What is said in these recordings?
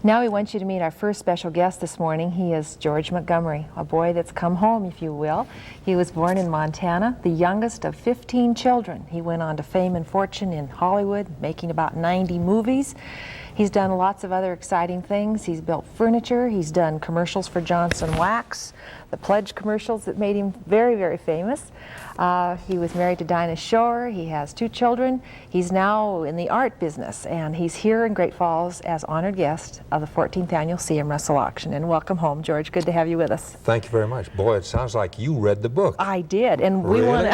Now we want you to meet our first special guest this morning. He is George Montgomery, a boy that's come home, if you will. He was born in Montana, the youngest of 15 children. He went on to fame and fortune in Hollywood, making about 90 movies. He's done lots of other exciting things. He's built furniture. He's done commercials for Johnson Wax, the Pledge commercials that made him very, very famous. He was married to Dinah Shore. He has 2 children. He's now in the art business, and he's here in Great Falls as honored guest of the 14th Annual C.M. Russell Auction. And welcome home, George. Good to have you with us. Thank you very much. Boy, it sounds like you read the book. I did, and Really?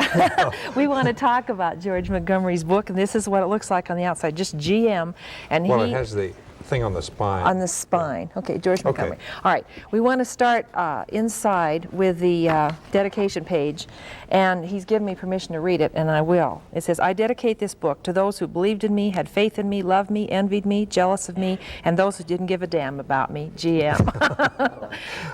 we want to talk about George Montgomery's book, and this is what it looks like on the outside, just GM. And Well, it has the thing on the spine. on the spine. Okay, George Okay. Montgomery. All right, we want to start inside with the dedication page, and he's given me permission to read it, and I will. It says, "I dedicate this book to those who believed in me, had faith in me, loved me, envied me, jealous of me, and those who didn't give a damn about me, GM."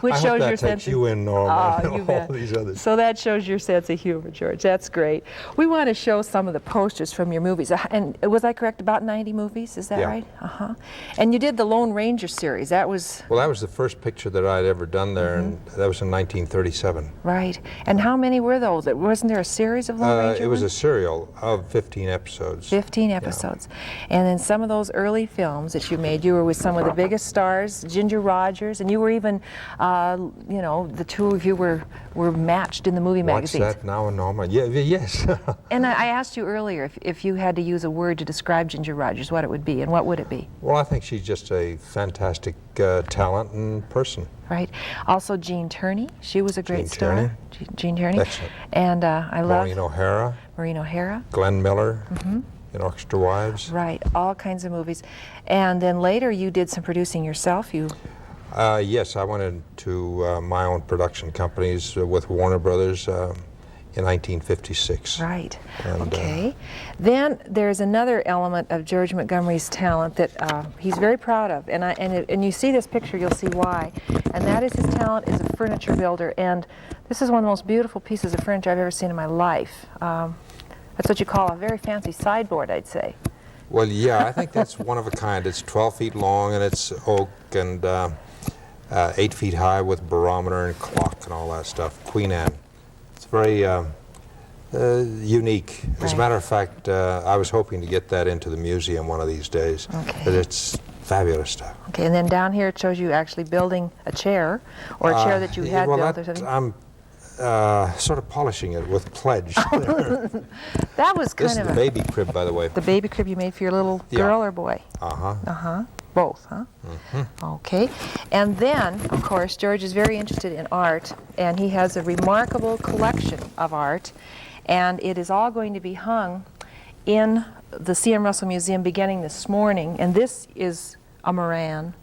Which I shows hope that your takes sense you in, Norma, you and all bet. these others. So that shows your sense of humor, George. That's great. We want to show some of the posters from your movies. And was I correct, about 90 movies? Is that Yeah. right? Uh-huh. And you did the Lone Ranger series. That was... Well, that was the first picture that I'd ever done there, and that was in 1937. Right. And how many were those? Wasn't there a series of Lone Ranger It was a ones? serial of 15 episodes. 15 episodes. And in some of those early films that you made, you were with some of the biggest stars, Ginger Rogers, and you were even, you know, the two of you were matched in the movie What's magazines. that now, Norma? Yeah, yes. And I asked you earlier if you had to use a word to describe Ginger Rogers, what it would be, and what would it be? Well, I think she's just a fantastic talent and person. Right. Also, Jean Turney. She was a great Jean star. Turney. Jean Turney. Excellent. And I love Maureen O'Hara, Maureen O'Hara. Glenn Miller, in Orchestra Wives. Right. All kinds of movies. And then later you did some producing yourself. Yes, I went into my own production companies with Warner Brothers in 1956. Right. And, okay. Then there's another element of George Montgomery's talent that he's very proud of, and you see this picture, you'll see why. And that is his talent as a furniture builder. And this is one of the most beautiful pieces of furniture I've ever seen in my life. That's what you call a very fancy sideboard, I'd say. Well, yeah, I think that's one of a kind. It's 12 feet long, and it's oak, and 8 feet high with barometer and clock and all that stuff. Queen Anne. It's very unique. As a matter of fact, I was hoping to get that into the museum one of these days. Okay. But it's fabulous stuff. Okay, and then down here it shows you actually building a chair, or a chair that you had built or something. I'm sort of polishing it with Pledge. That was This is kind the of baby crib, by the way. the baby crib you made for your little girl or boy? Uh-huh. Uh-huh. Both, huh? Okay. And then, of course, George is very interested in art, and he has a remarkable collection of art, and it is all going to be hung in the C.M. Russell Museum beginning this morning, and this is a Moran.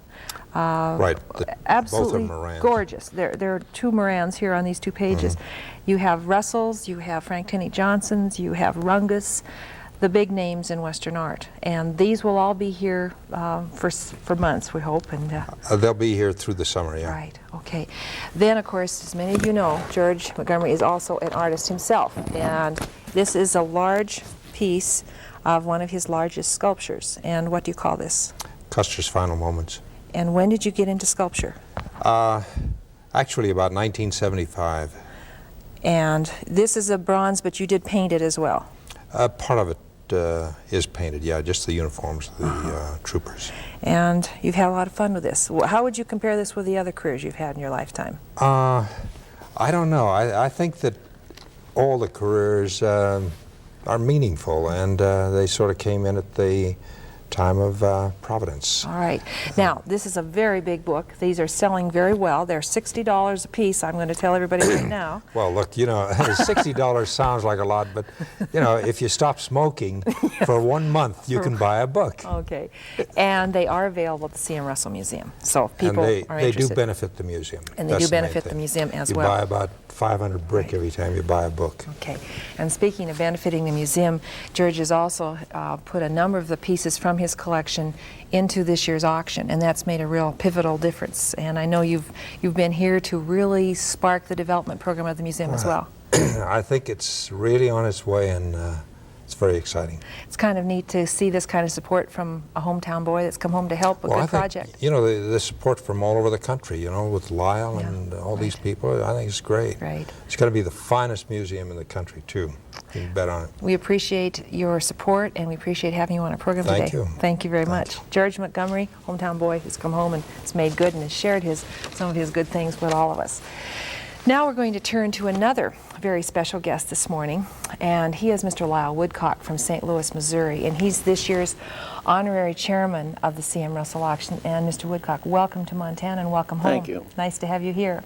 Right. Absolutely both are Morans. gorgeous. There are 2 Morans here on these 2 pages. You have Russells, you have Frank Tenney Johnsons, you have Rungus, the big names in Western art. And these will all be here for months, we hope. And They'll be here through the summer, yeah. right, okay. Then, of course, as many of you know, George Montgomery is also an artist himself. And this is a large piece of one of his largest sculptures. And what do you call this? Custer's Final Moments. And when did you get into sculpture? Actually, about 1975. And this is a bronze, but you did paint it as well. Part of it is painted, yeah, just the uniforms of the troopers. And you've had a lot of fun with this. How would you compare this with the other careers you've had in your lifetime? I don't know. I think that all the careers are meaningful, and they sort of came in at the time of Providence. All right. Now, this is a very big book. These are selling very well. They're $60 a piece, I'm going to tell everybody right now. Well, look, you know, $60 sounds like a lot, but, you know, if you stop smoking for 1 month, you can buy a book. Okay. And they are available at the C.M. Russell Museum. So if people are they interested. do benefit the museum. And they That's do the main benefit the thing. museum as you well. buy about 500 brick every time you buy a book. Okay. And speaking of benefiting the museum, George has also put a number of the pieces from his collection into this year's auction, and that's made a real pivotal difference. And I know you've been here to really spark the development program of the museum as well. I think it's really on its way, and it's very exciting. It's kind of neat to see this kind of support from a hometown boy that's come home to help a Well, good I think, project. you know, the support from all over the country, you know, with Lyle Yeah, and all right. these people, I think it's great. Right. It's going to be the finest museum in the country, too. You can bet on it. We appreciate your support, and we appreciate having you on our program today. Thank you. Thank you very Thanks. much. George Montgomery, hometown boy who's come home and has made good and has shared some of his good things with all of us. Now we're going to turn to another very special guest this morning, and he is Mr. Lyle Woodcock from St. Louis, Missouri, and he's this year's honorary chairman of the C.M. Russell Auction. And Mr. Woodcock, welcome to Montana and welcome home. Thank you. Nice to have you here.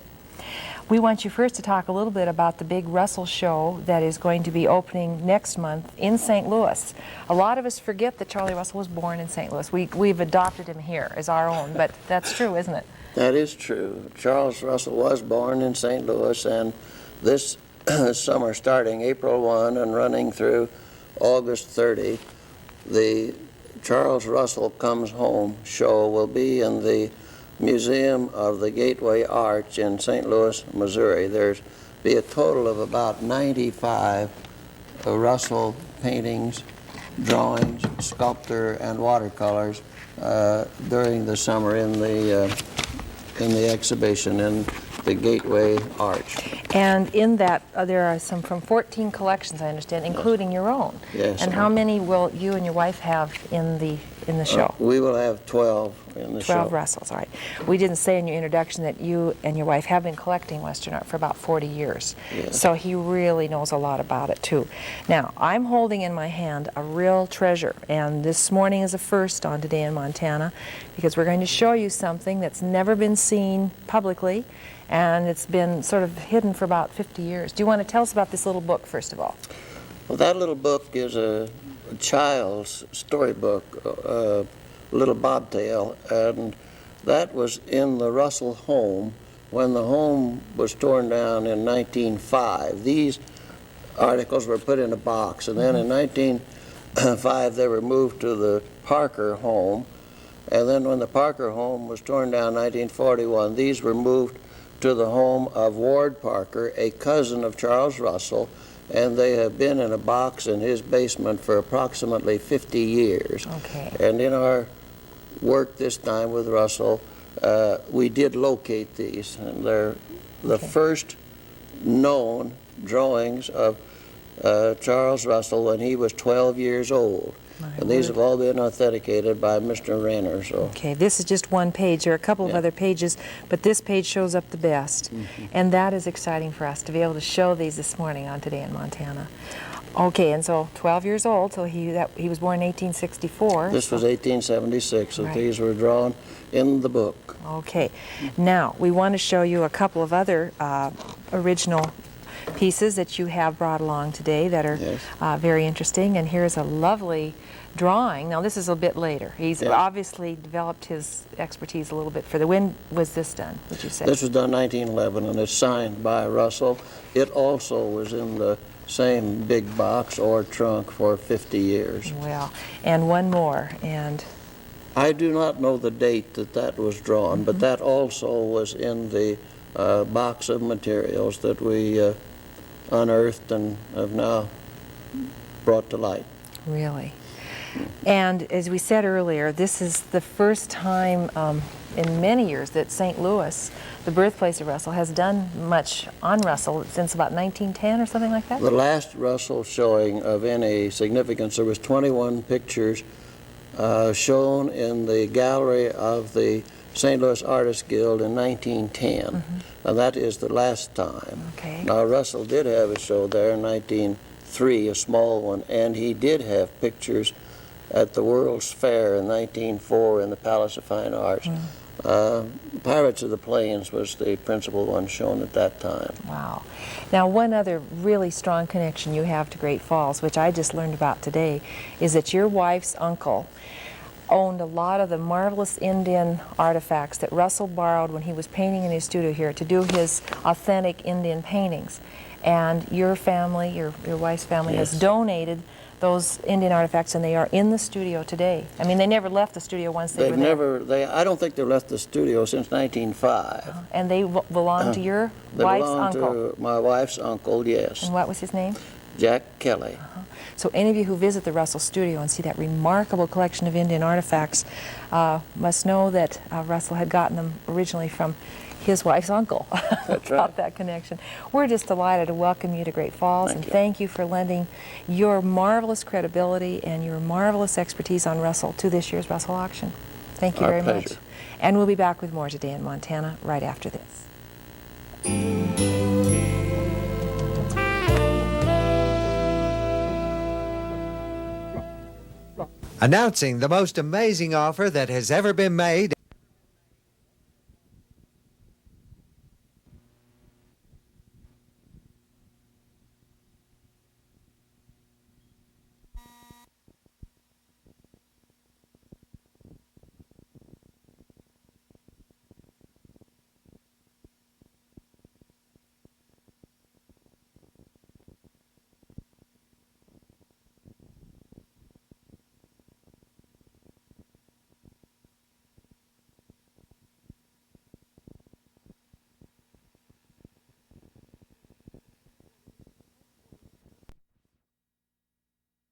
We want you first to talk a little bit about the big Russell show that is going to be opening next month in St. Louis. A lot of us forget that Charlie Russell was born in St. Louis. We've adopted him here as our own, but that's true, isn't it? That is true. Charles Russell was born in St. Louis, and this summer, starting April 1 and running through August 30, the Charles Russell Comes Home show will be in the Museum of the Gateway Arch in St. Louis, Missouri. There's be a total of about 95 Russell paintings, drawings, sculpture, and watercolors during the summer in the exhibition in the Gateway Arch. And in that, there are some from 14 collections, I understand, including your own. Yes. And how many will you and your wife have in the show? We will have 12 in the 12 show. Russells, all right. We didn't say in your introduction that you and your wife have been collecting Western art for about 40 years. Yes. So he really knows a lot about it, too. Now, I'm holding in my hand a real treasure, and this morning is a first on Today in Montana, because we're going to show you something that's never been seen publicly, and it's been sort of hidden for about 50 years. Do you want to tell us about this little book, first of all? Well, that little book is a child's storybook, little bobtail, and that was in the Russell home when the home was torn down in 1905. These articles were put in a box, and then in 1905 they were moved to the Parker home, and then when the Parker home was torn down in 1941, these were moved to the home of Ward Parker, a cousin of Charles Russell, and they have been in a box in his basement for approximately 50 years. Okay. And in our work this time with Russell, we did locate these, and they're the first known drawings of Charles Russell when he was 12 years old. And these have all been authenticated by Mr. Renner. So. Okay, this is just one page. There are a couple of other pages, but this page shows up the best. And that is exciting for us to be able to show these this morning on Today in Montana. Okay, and so 12 years old, so he was born in 1864. This was 1876, so Right. these were drawn in the book. Okay, now we want to show you a couple of other original pieces that you have brought along today that are very interesting. And here's a lovely drawing. Now this is a bit later. He's obviously developed his expertise a little bit further. When was this done, would you say? This was done 1911, and it's signed by Russell. It also was in the same big box or trunk for 50 years. Well, and one more, and I do not know the date that was drawn, but that also was in the box of materials that we unearthed and have now brought to light. really. And as we said earlier, this is the first time in many years that St. Louis, the birthplace of Russell, has done much on Russell since about 1910 or something like that? The last Russell showing of any significance, there was 21 pictures shown in the gallery of the St. Louis Artists Guild in 1910. Now that is the last time. Okay. Now Russell did have a show there in 1903, a small one, and he did have pictures at the World's Fair in 1904 in the Palace of Fine Arts. Pirates of the Plains was the principal one shown at that time. Wow. Now, one other really strong connection you have to Great Falls, which I just learned about today, is that your wife's uncle owned a lot of the marvelous Indian artifacts that Russell borrowed when he was painting in his studio here to do his authentic Indian paintings. And your family, your wife's family, has donated those Indian artifacts, and they are in the studio today. I mean, they never left the studio once they were there. I don't think they've left the studio since 1905. And they belong to your They wife's belong uncle. to my wife's uncle, yes. And what was his name? Jack Kelly. So any of you who visit the Russell studio and see that remarkable collection of Indian artifacts must know that Russell had gotten them originally from his wife's uncle. That's About right. that connection. We're just delighted to welcome you to Great Falls, and you. thank you for lending your marvelous credibility and your marvelous expertise on Russell to this year's Russell auction. Thank you Our very much. pleasure. And we'll be back with more Today in Montana right after this. Announcing the most amazing offer that has ever been made.